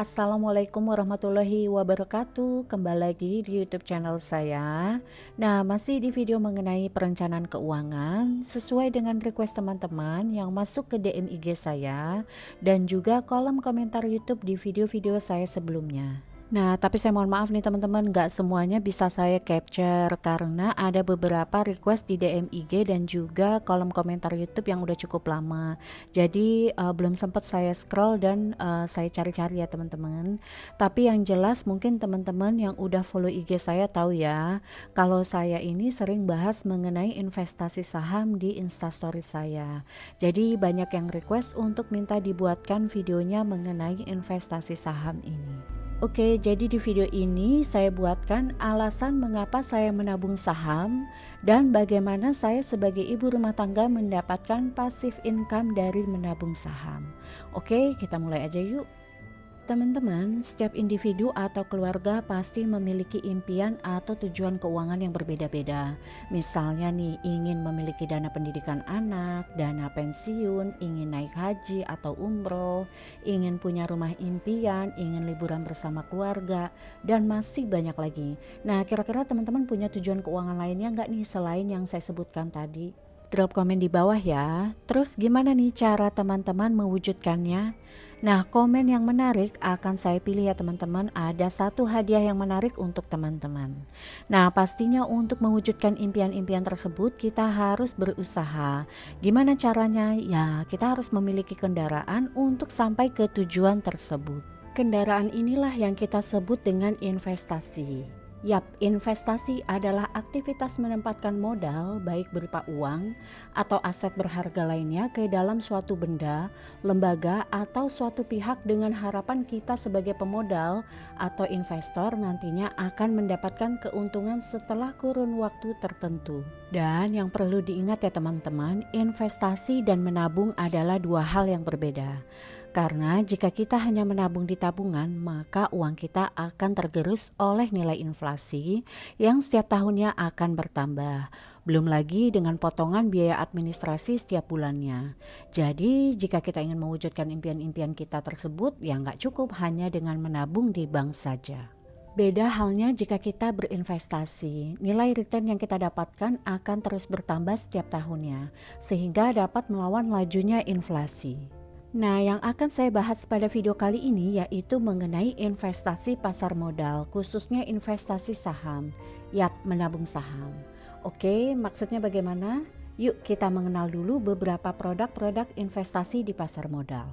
Assalamualaikum warahmatullahi wabarakatuh. Kembali lagi di YouTube channel saya. Nah, masih di video mengenai perencanaan keuangan sesuai dengan request teman-teman yang masuk ke DM IG saya dan juga kolom komentar YouTube di video-video saya sebelumnya. Nah, tapi saya mohon maaf nih teman-teman, nggak semuanya bisa saya capture karena ada beberapa request di DM IG dan juga kolom komentar YouTube yang udah cukup lama. Jadi belum sempat saya scroll dan saya cari-cari ya teman-teman. Tapi yang jelas mungkin teman-teman yang udah follow IG saya tahu ya, kalau saya ini sering bahas mengenai investasi saham di Instastory saya. Jadi banyak yang request untuk minta dibuatkan videonya mengenai investasi saham ini. Oke, jadi di video ini saya buatkan alasan mengapa saya menabung saham dan bagaimana saya sebagai ibu rumah tangga mendapatkan passive income dari menabung saham. Oke, kita mulai aja yuk. Teman-teman, setiap individu atau keluarga pasti memiliki impian atau tujuan keuangan yang berbeda-beda. Misalnya nih, ingin memiliki dana pendidikan anak, dana pensiun, ingin naik haji atau umroh, ingin punya rumah impian, ingin liburan bersama keluarga, dan masih banyak lagi. Nah, kira-kira teman-teman punya tujuan keuangan lainnya nggak nih selain yang saya sebutkan tadi? Drop komen di bawah ya. Terus gimana nih cara teman-teman mewujudkannya? Nah, komen yang menarik akan saya pilih ya teman-teman. Ada satu hadiah yang menarik untuk teman-teman. Nah, pastinya untuk mewujudkan impian-impian tersebut kita harus berusaha. Gimana caranya? Ya, kita harus memiliki kendaraan untuk sampai ke tujuan tersebut. Kendaraan inilah yang kita sebut dengan investasi. Yap, investasi adalah aktivitas menempatkan modal baik berupa uang atau aset berharga lainnya ke dalam suatu benda, lembaga atau suatu pihak dengan harapan kita sebagai pemodal atau investor nantinya akan mendapatkan keuntungan setelah kurun waktu tertentu. Dan yang perlu diingat ya teman-teman, investasi dan menabung adalah dua hal yang berbeda. Karena jika kita hanya menabung di tabungan, maka uang kita akan tergerus oleh nilai inflasi yang setiap tahunnya akan bertambah. Belum lagi dengan potongan biaya administrasi setiap bulannya. Jadi jika kita ingin mewujudkan impian-impian kita tersebut, ya nggak cukup hanya dengan menabung di bank saja. Beda halnya jika kita berinvestasi, nilai return yang kita dapatkan akan terus bertambah setiap tahunnya, sehingga dapat melawan lajunya inflasi. Nah, yang akan saya bahas pada video kali ini yaitu mengenai investasi pasar modal, khususnya investasi saham. Yap, menabung saham. Oke, maksudnya bagaimana? Yuk kita mengenal dulu beberapa produk-produk investasi di pasar modal.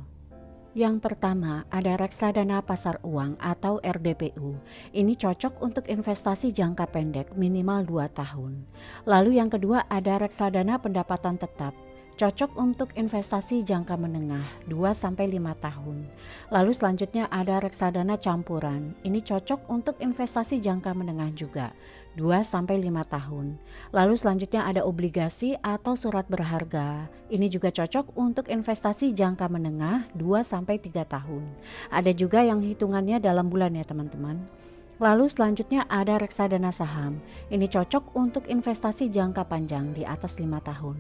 Yang pertama ada reksadana pasar uang atau RDPU. Ini cocok untuk investasi jangka pendek minimal 2 tahun. Lalu yang kedua ada reksadana pendapatan tetap. Cocok untuk investasi jangka menengah 2-5 tahun. Lalu selanjutnya ada reksadana campuran. Ini cocok untuk investasi jangka menengah juga 2-5 tahun. Lalu selanjutnya ada obligasi atau surat berharga. Ini juga cocok untuk investasi jangka menengah 2-3 tahun. Ada juga yang hitungannya dalam bulan ya teman-teman. Lalu selanjutnya ada reksadana saham. Ini cocok untuk investasi jangka panjang di atas 5 tahun.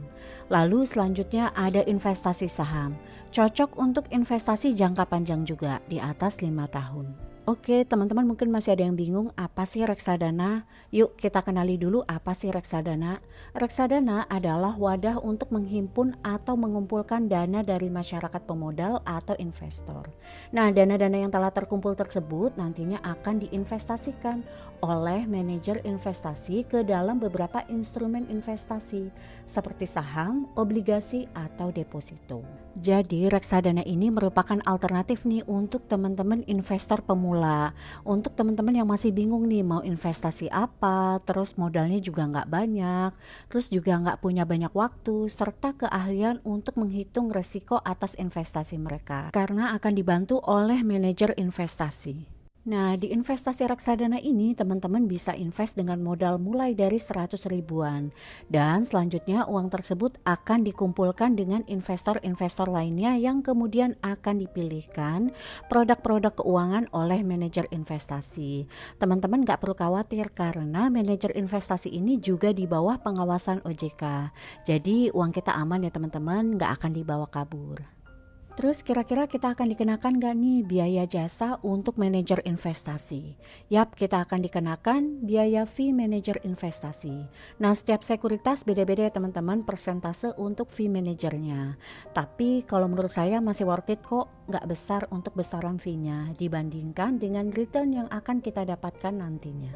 Lalu selanjutnya ada investasi saham. Cocok untuk investasi jangka panjang juga di atas 5 tahun. Oke teman-teman, mungkin masih ada yang bingung apa sih reksadana? Yuk kita kenali dulu apa sih reksadana. Reksadana adalah wadah untuk menghimpun atau mengumpulkan dana dari masyarakat pemodal atau investor. Nah, dana-dana yang telah terkumpul tersebut nantinya akan diinvestasikan oleh manajer investasi ke dalam beberapa instrumen investasi seperti saham, obligasi, atau deposito. Jadi reksadana ini merupakan alternatif nih untuk teman-teman investor pemula. Untuk teman-teman yang masih bingung nih mau investasi apa, terus modalnya juga nggak banyak, terus juga nggak punya banyak waktu, serta keahlian untuk menghitung resiko atas investasi mereka. Karena akan dibantu oleh manajer investasi. Nah, di investasi reksadana ini teman-teman bisa invest dengan modal mulai dari 100 ribuan dan selanjutnya uang tersebut akan dikumpulkan dengan investor-investor lainnya yang kemudian akan dipilihkan produk-produk keuangan oleh manajer investasi. Teman-teman gak perlu khawatir karena manajer investasi ini juga di bawah pengawasan OJK. Jadi uang kita aman ya teman-teman, gak akan dibawa kabur. Terus kira-kira kita akan dikenakan gak nih biaya jasa untuk manajer investasi? Yap, kita akan dikenakan biaya fee manajer investasi. Nah, setiap sekuritas beda-beda ya teman-teman persentase untuk fee manajernya. Tapi kalau menurut saya masih worth it kok, gak besar untuk besaran fee-nya dibandingkan dengan return yang akan kita dapatkan nantinya.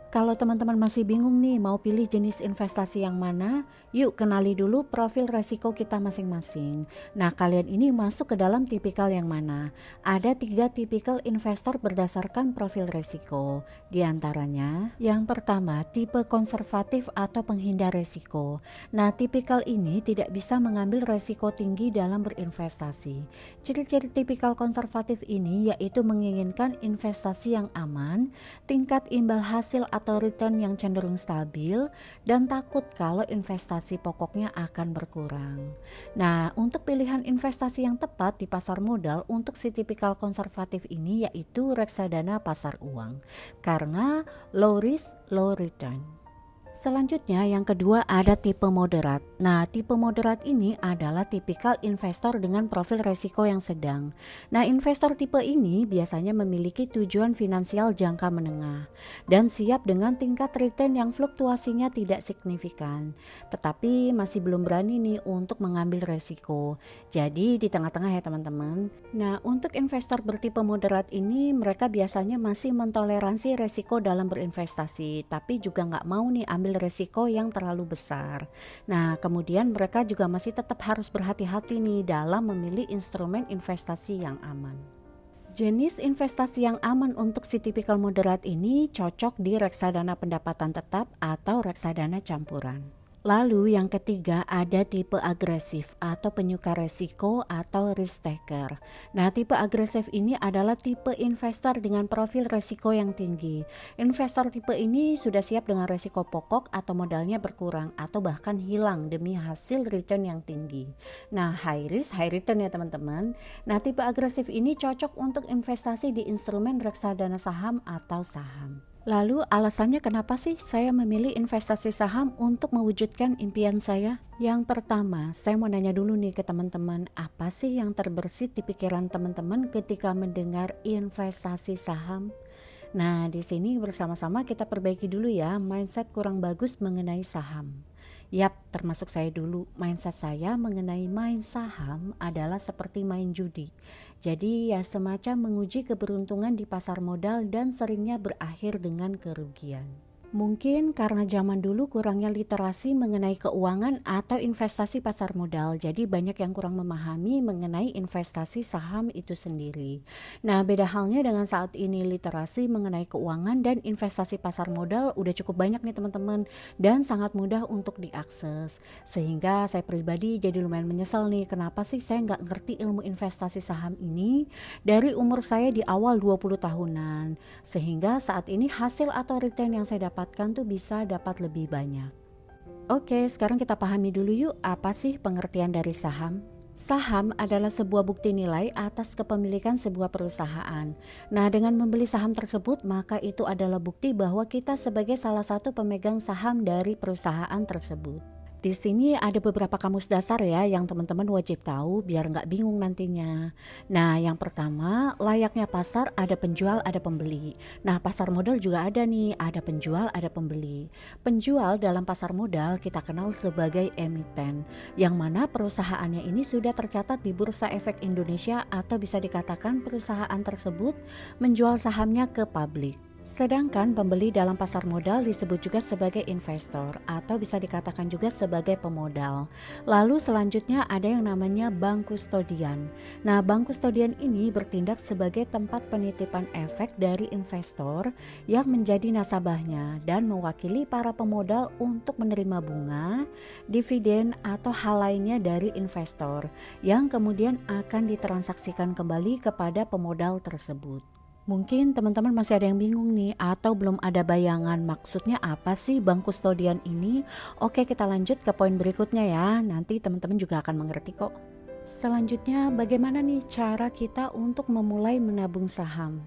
Kalau teman-teman masih bingung nih mau pilih jenis investasi yang mana, yuk kenali dulu profil resiko kita masing-masing. Nah, kalian ini masuk ke dalam tipikal yang mana? Ada 3 tipikal investor berdasarkan profil resiko. Di antaranya, yang pertama tipe konservatif atau penghindar resiko. Nah, tipikal ini tidak bisa mengambil resiko tinggi dalam berinvestasi. Ciri-ciri tipikal konservatif ini yaitu menginginkan investasi yang aman, tingkat imbal hasil atau return yang cenderung stabil, dan takut kalau investasi pokoknya akan berkurang. Nah, untuk pilihan investasi yang tepat di pasar modal untuk si tipikal konservatif ini yaitu reksadana pasar uang, karena low risk, low return. Selanjutnya yang kedua ada tipe moderat. Nah, tipe moderat ini adalah tipikal investor dengan profil resiko yang sedang. Nah, investor tipe ini biasanya memiliki tujuan finansial jangka menengah dan siap dengan tingkat return yang fluktuasinya tidak signifikan, tetapi masih belum berani nih untuk mengambil resiko. Jadi di tengah-tengah ya teman-teman. Nah, untuk investor bertipe moderat ini mereka biasanya masih mentoleransi resiko dalam berinvestasi, tapi juga nggak mau nih ambil resiko yang terlalu besar. Nah, kemudian mereka juga masih tetap harus berhati-hati nih dalam memilih instrumen investasi yang aman. Jenis investasi yang aman untuk si tipikal moderat ini cocok di reksadana pendapatan tetap atau reksadana campuran. Lalu yang ketiga ada tipe agresif atau penyuka resiko atau risk taker. Nah, tipe agresif ini adalah tipe investor dengan profil resiko yang tinggi. Investor tipe ini sudah siap dengan resiko pokok atau modalnya berkurang atau bahkan hilang demi hasil return yang tinggi. Nah, high risk, high return ya teman-teman. Nah, tipe agresif ini cocok untuk investasi di instrumen reksadana saham atau saham. Lalu alasannya kenapa sih saya memilih investasi saham untuk mewujudkan impian saya? Yang pertama, saya mau nanya dulu nih ke teman-teman, apa sih yang terbersit di pikiran teman-teman ketika mendengar investasi saham? Nah, di sini bersama-sama kita perbaiki dulu ya mindset kurang bagus mengenai saham. Yap, termasuk saya dulu. Mindset saya mengenai main saham adalah seperti main judi. Jadi ya semacam menguji keberuntungan di pasar modal dan seringnya berakhir dengan kerugian. Mungkin karena zaman dulu kurangnya literasi mengenai keuangan atau investasi pasar modal, jadi banyak yang kurang memahami mengenai investasi saham itu sendiri. Nah, beda halnya dengan saat ini literasi mengenai keuangan dan investasi pasar modal udah cukup banyak nih teman-teman dan sangat mudah untuk diakses. Sehingga saya pribadi jadi lumayan menyesal nih kenapa sih saya nggak ngerti ilmu investasi saham ini dari umur saya di awal 20 tahunan. Sehingga saat ini hasil atau return yang saya dapatkan tuh bisa dapat lebih banyak. Oke, sekarang kita pahami dulu yuk apa sih pengertian dari saham. Saham adalah sebuah bukti nilai atas kepemilikan sebuah perusahaan. Nah, dengan membeli saham tersebut, maka itu adalah bukti bahwa kita sebagai salah satu pemegang saham dari perusahaan tersebut. Di sini ada beberapa kamus dasar ya yang teman-teman wajib tahu biar nggak bingung nantinya. Nah, yang pertama, layaknya pasar ada penjual, ada pembeli. Nah, pasar modal juga ada nih, ada penjual, ada pembeli. Penjual dalam pasar modal kita kenal sebagai emiten, yang mana perusahaannya ini sudah tercatat di Bursa Efek Indonesia atau bisa dikatakan perusahaan tersebut menjual sahamnya ke publik. Sedangkan pembeli dalam pasar modal disebut juga sebagai investor atau bisa dikatakan juga sebagai pemodal. Lalu selanjutnya ada yang namanya bank kustodian. Nah, bank kustodian ini bertindak sebagai tempat penitipan efek dari investor yang menjadi nasabahnya dan mewakili para pemodal untuk menerima bunga, dividen atau hal lainnya dari investor yang kemudian akan ditransaksikan kembali kepada pemodal tersebut. Mungkin teman-teman masih ada yang bingung nih atau belum ada bayangan maksudnya apa sih bank kustodian ini. Oke, kita lanjut ke poin berikutnya ya, nanti teman-teman juga akan mengerti kok. Selanjutnya, bagaimana nih cara kita untuk memulai menabung saham?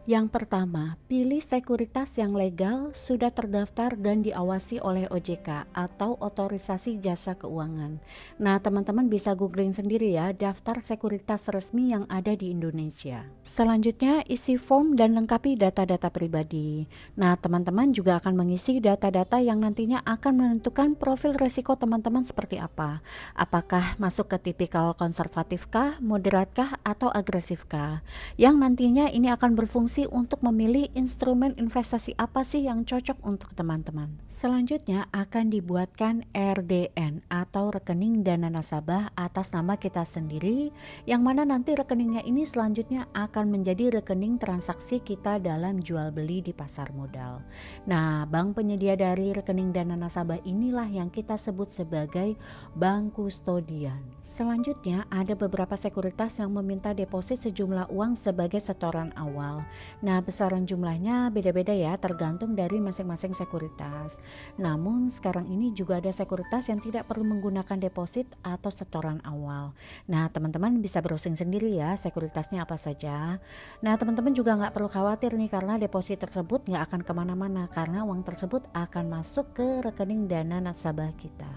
Yang pertama, pilih sekuritas yang legal, sudah terdaftar dan diawasi oleh OJK atau Otorisasi Jasa Keuangan. Nah, teman-teman bisa googling sendiri ya, daftar sekuritas resmi yang ada di Indonesia. Selanjutnya, isi form dan lengkapi data-data pribadi. Nah, teman-teman juga akan mengisi data-data yang nantinya akan menentukan profil risiko teman-teman seperti apa. Apakah masuk ke tipikal konservatifkah, moderatkah, atau agresifkah? Yang nantinya ini akan berfungsi untuk memilih instrumen investasi apa sih yang cocok untuk teman-teman. Selanjutnya akan dibuatkan RDN atau rekening dana nasabah atas nama kita sendiri, yang mana nanti rekeningnya ini selanjutnya akan menjadi rekening transaksi kita dalam jual beli di pasar modal. Nah, bank penyedia dari rekening dana nasabah inilah yang kita sebut sebagai bank kustodian. Selanjutnya ada beberapa sekuritas yang meminta deposit sejumlah uang sebagai setoran awal. Nah, besaran jumlahnya beda-beda ya, tergantung dari masing-masing sekuritas. Namun sekarang ini juga ada sekuritas yang tidak perlu menggunakan deposit atau setoran awal. Nah, teman-teman bisa browsing sendiri ya sekuritasnya apa saja. Nah, teman-teman juga nggak perlu khawatir nih, karena deposit tersebut nggak akan kemana-mana, karena uang tersebut akan masuk ke rekening dana nasabah kita.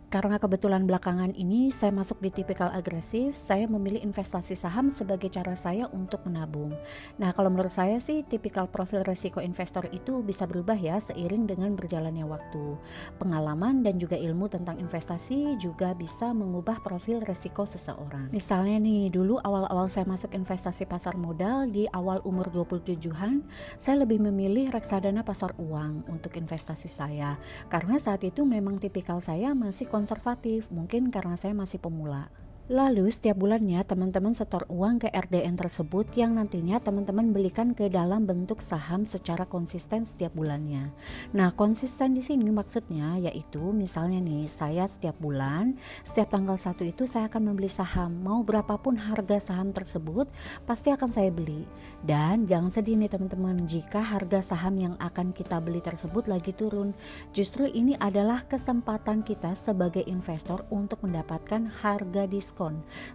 Karena kebetulan belakangan ini saya masuk di tipikal agresif, saya memilih investasi saham sebagai cara saya untuk menabung. Nah, kalau menurut saya sih tipikal profil risiko investor itu bisa berubah ya seiring dengan berjalannya waktu. Pengalaman dan juga ilmu tentang investasi juga bisa mengubah profil risiko seseorang. Misalnya nih, dulu awal-awal saya masuk investasi pasar modal di awal umur 27-an, saya lebih memilih reksadana pasar uang untuk investasi saya. Karena saat itu memang tipikal saya masih konservatif, mungkin karena saya masih pemula. Lalu setiap bulannya teman-teman setor uang ke RDN tersebut yang nantinya teman-teman belikan ke dalam bentuk saham secara konsisten setiap bulannya. Nah, konsisten di sini maksudnya yaitu misalnya nih, saya setiap bulan, setiap tanggal 1 itu saya akan membeli saham. Mau berapapun harga saham tersebut pasti akan saya beli. Dan jangan sedih nih teman-teman, jika harga saham yang akan kita beli tersebut lagi turun. Justru ini adalah kesempatan kita sebagai investor untuk mendapatkan harga diskon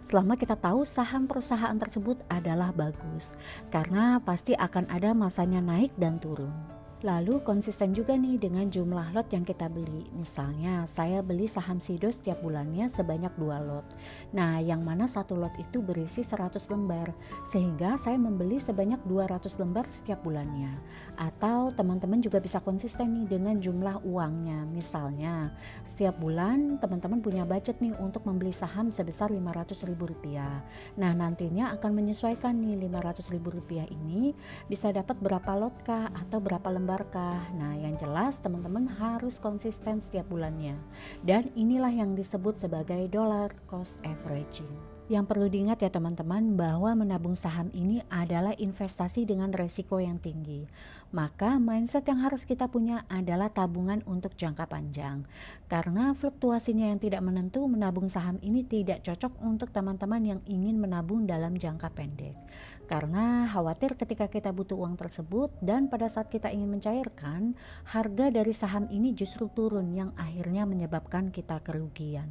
selama kita tahu saham perusahaan tersebut adalah bagus, karena pasti akan ada masanya naik dan turun. Lalu konsisten juga nih dengan jumlah lot yang kita beli. Misalnya saya beli saham Sido setiap bulannya sebanyak 2 lot. Nah, yang mana satu lot itu berisi 100 lembar, sehingga saya membeli sebanyak 200 lembar setiap bulannya. Atau teman-teman juga bisa konsisten nih dengan jumlah uangnya. Misalnya setiap bulan teman-teman punya budget nih untuk membeli saham sebesar Rp500.000. Nah, nantinya akan menyesuaikan nih Rp500.000 ini bisa dapat berapa lot kah atau berapa lembar. Nah, yang jelas teman-teman harus konsisten setiap bulannya. Dan inilah yang disebut sebagai dollar cost averaging. Yang perlu diingat ya teman-teman, bahwa menabung saham ini adalah investasi dengan resiko yang tinggi. Maka mindset yang harus kita punya adalah tabungan untuk jangka panjang. Karena fluktuasinya yang tidak menentu, menabung saham ini tidak cocok untuk teman-teman yang ingin menabung dalam jangka pendek. Karena khawatir ketika kita butuh uang tersebut dan pada saat kita ingin mencairkan, harga dari saham ini justru turun yang akhirnya menyebabkan kita kerugian.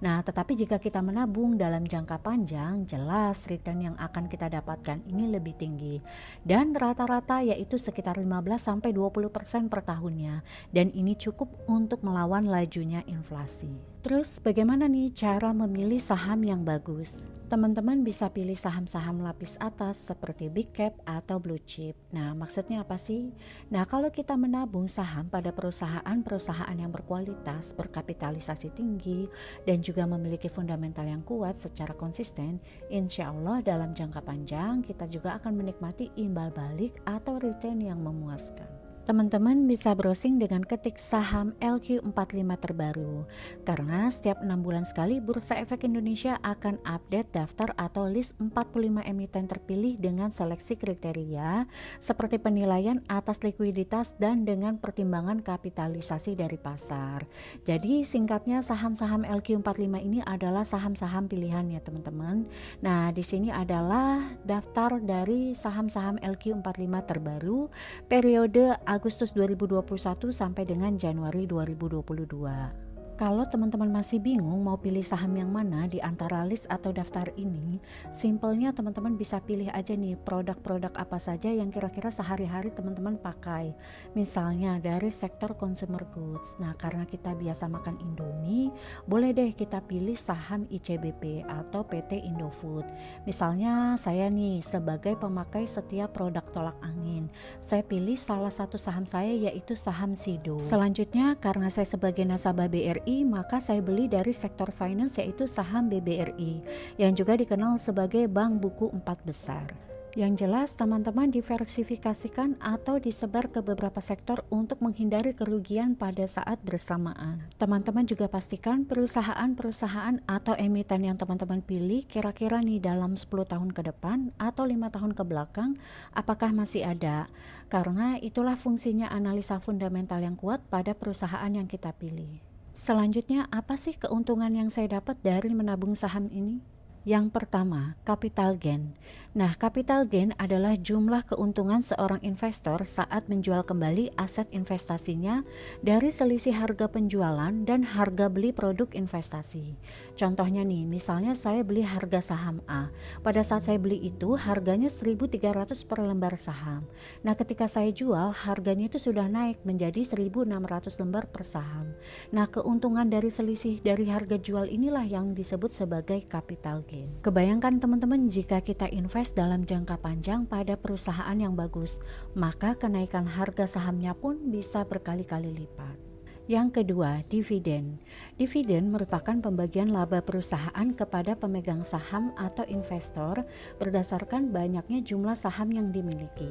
Nah, tetapi jika kita menabung dalam jangka panjang, jelas return yang akan kita dapatkan ini lebih tinggi. Dan rata-rata yaitu sekitar 15-20% per tahunnya. Dan ini cukup untuk melawan lajunya inflasi. Terus bagaimana nih cara memilih saham yang bagus? Teman-teman bisa pilih saham-saham lapis atas seperti big cap atau blue chip. Nah, maksudnya apa sih? Nah, kalau kita menabung saham pada perusahaan-perusahaan yang berkualitas, berkapitalisasi tinggi, dan juga memiliki fundamental yang kuat secara konsisten, insya Allah dalam jangka panjang kita juga akan menikmati imbal balik atau return yang memuaskan. Teman-teman bisa browsing dengan ketik saham LQ45 terbaru, karena setiap 6 bulan sekali Bursa Efek Indonesia akan update daftar atau list 45 emiten terpilih dengan seleksi kriteria seperti penilaian atas likuiditas dan dengan pertimbangan kapitalisasi dari pasar. Jadi singkatnya saham-saham LQ45 ini adalah saham-saham pilihan ya teman-teman. Nah, di sini adalah daftar dari saham-saham LQ45 terbaru periode Agustus 2021 sampai dengan Januari 2022. Kalau teman-teman masih bingung mau pilih saham yang mana di antara list atau daftar ini, simpelnya teman-teman bisa pilih aja nih produk-produk apa saja yang kira-kira sehari-hari teman-teman pakai. Misalnya dari sektor consumer goods. Nah, karena kita biasa makan Indomie, boleh deh kita pilih saham ICBP atau PT Indofood. Misalnya saya nih sebagai pemakai setiap produk tolak angin, saya pilih salah satu saham saya yaitu saham Sido. Selanjutnya, karena saya sebagai nasabah BRI, maka saya beli dari sektor finance yaitu saham BBRI yang juga dikenal sebagai bank buku 4 besar. Yang jelas teman-teman diversifikasikan atau disebar ke beberapa sektor untuk menghindari kerugian pada saat bersamaan. Teman-teman juga pastikan perusahaan-perusahaan atau emiten yang teman-teman pilih kira-kira nih dalam 10 tahun ke depan atau 5 tahun ke belakang apakah masih ada. Karena itulah fungsinya analisa fundamental yang kuat pada perusahaan yang kita pilih. Selanjutnya, apa sih keuntungan yang saya dapat dari menabung saham ini? Yang pertama, capital gain. Nah, capital gain adalah jumlah keuntungan seorang investor saat menjual kembali aset investasinya dari selisih harga penjualan dan harga beli produk investasi. Contohnya nih, misalnya saya beli harga saham A. Pada saat saya beli itu harganya 1.300 per lembar saham. Nah, ketika saya jual, harganya itu sudah naik menjadi 1.600 lembar per saham. Nah, keuntungan dari selisih dari harga jual inilah yang disebut sebagai capital gain. Kebayangkan teman-teman, jika kita invest dalam jangka panjang pada perusahaan yang bagus, maka kenaikan harga sahamnya pun bisa berkali-kali lipat. Yang kedua, dividen. Dividen merupakan pembagian laba perusahaan kepada pemegang saham atau investor berdasarkan banyaknya jumlah saham yang dimiliki.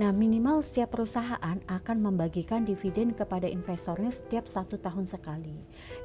Nah, minimal setiap perusahaan akan membagikan dividen kepada investornya setiap 1 tahun sekali.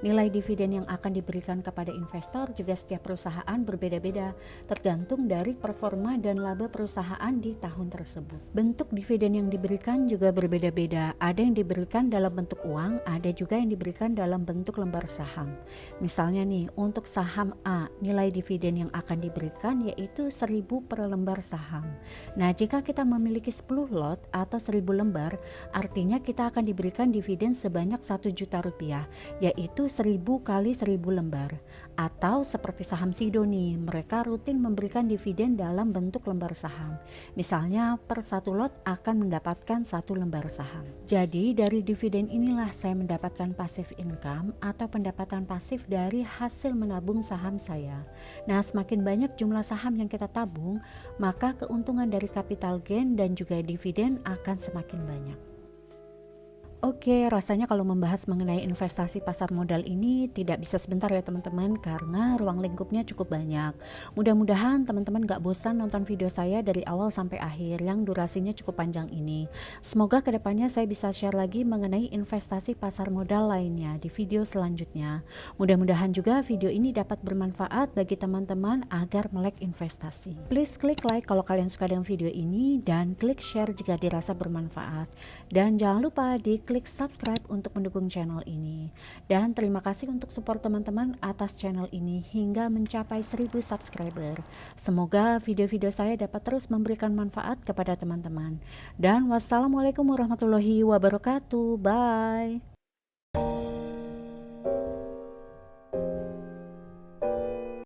Nilai dividen yang akan diberikan kepada investor juga setiap perusahaan berbeda-beda, tergantung dari performa dan laba perusahaan di tahun tersebut. Bentuk dividen yang diberikan juga berbeda-beda, ada yang diberikan dalam bentuk uang, ada juga yang diberikan dalam bentuk lembar saham. Misalnya nih, untuk saham A, nilai dividen yang akan diberikan yaitu 1.000 per lembar saham. Nah, jika kita memiliki 10 lot atau 1.000 lembar, artinya kita akan diberikan dividen sebanyak 1 juta rupiah, yaitu 1.000 kali 1.000 lembar. Atau seperti saham Sido nih, mereka rutin memberikan dividen dalam bentuk lembar saham. Misalnya per 1 lot akan mendapatkan 1 lembar saham. Jadi dari dividen inilah saya mendapatkan passive income atau pendapatan pasif dari hasil menabung saham saya. Nah, semakin banyak jumlah saham yang kita tabung, maka keuntungan dari capital gain dan juga dividen akan semakin banyak. Oke, rasanya kalau membahas mengenai investasi pasar modal ini tidak bisa sebentar ya teman-teman, karena ruang lingkupnya cukup banyak. Mudah-mudahan teman-teman gak bosan nonton video saya dari awal sampai akhir yang durasinya cukup panjang ini. Semoga kedepannya saya bisa share lagi mengenai investasi pasar modal lainnya di video selanjutnya. Mudah-mudahan juga video ini dapat bermanfaat bagi teman-teman agar melek investasi. Please klik like kalau kalian suka dengan video ini dan klik share jika dirasa bermanfaat. Dan jangan lupa klik subscribe untuk mendukung channel ini. Dan terima kasih untuk support teman-teman atas channel ini hingga mencapai 1.000 subscriber. Semoga video-video saya dapat terus memberikan manfaat kepada teman-teman. Dan wassalamualaikum warahmatullahi wabarakatuh. Bye.